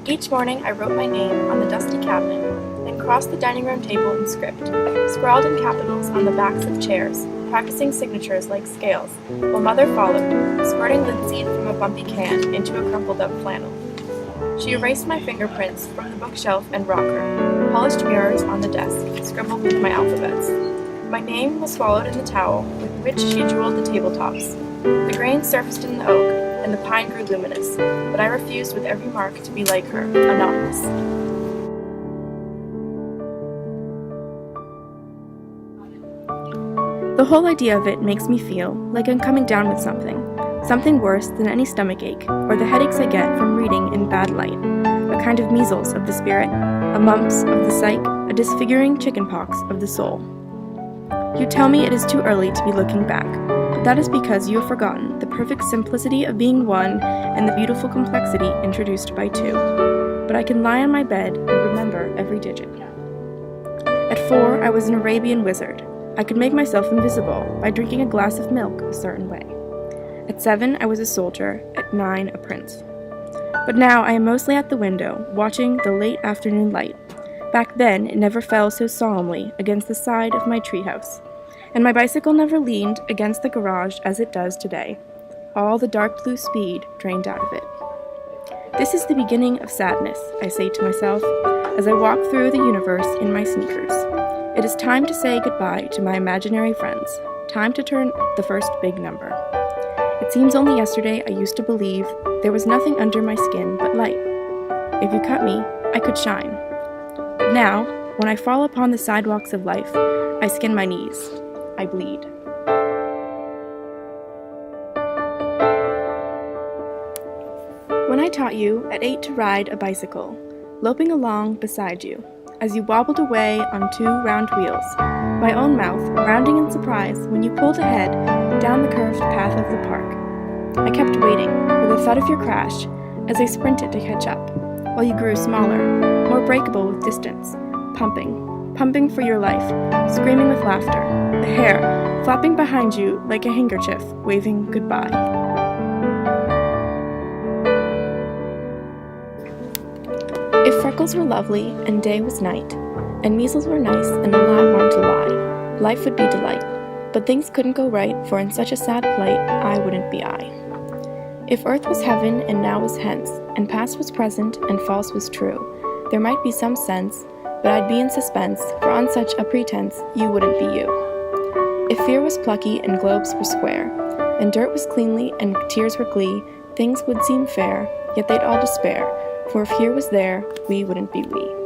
Each morning I wrote my name on the dusty cabinet, then crossed the dining room table in script, scrawled in capitals on the backs of chairs, practicing signatures like scales, while Mother followed, squirting linseed from a bumpy can into a crumpled-up flannel. She erased my fingerprints from the bookshelf and rocker, polished mirrors on the desk, scribbled with my alphabets. My name was swallowed in the towel, with which she jeweled the tabletops. The grain surfaced in the oak, and the pine grew luminous, but I refused with every mark to be like her, anonymous. The whole idea of it makes me feel like I'm coming down with something worse than any stomachache, or the headaches I get from reading in bad light, a kind of measles of the spirit, a mumps of the psyche, a disfiguring chickenpox of the soul. You tell me it is too early to be looking back, but that is because you have forgotten the perfect simplicity of being one and the beautiful complexity introduced by two. But I can lie on my bed and remember every digit. At 4, I was an Arabian wizard. I could make myself invisible by drinking a glass of milk a certain way. At 7, I was a soldier. At 9, a prince. But now I am mostly at the window, watching the late afternoon light. Back then, it never fell so solemnly against the side of my treehouse, and my bicycle never leaned against the garage as it does today. All the dark blue speed drained out of it. This is the beginning of sadness, I say to myself, as I walk through the universe in my sneakers. It is time to say goodbye to my imaginary friends, time to turn the first big number. It seems only yesterday I used to believe there was nothing under my skin but light. If you cut me, I could shine. But now, when I fall upon the sidewalks of life, I skin my knees. I bleed. When I taught you at 8 to ride a bicycle, loping along beside you, as you wobbled away on 2 round wheels, my own mouth rounding in surprise when you pulled ahead down the curved path of the park. I kept waiting for the thud of your crash as I sprinted to catch up, while you grew smaller, more breakable with distance, pumping for your life, screaming with laughter, the hair flapping behind you like a handkerchief, waving goodbye. If freckles were lovely and day was night, and measles were nice and a lie warned to lie, life would be delight. But things couldn't go right, for in such a sad plight, I wouldn't be I. If earth was heaven and now was hence, and past was present and false was true, there might be some sense, but I'd be in suspense, for on such a pretense you wouldn't be you. If fear was plucky and globes were square, and dirt was cleanly and tears were glee, things would seem fair, yet they'd all despair, for if here was there, we wouldn't be we.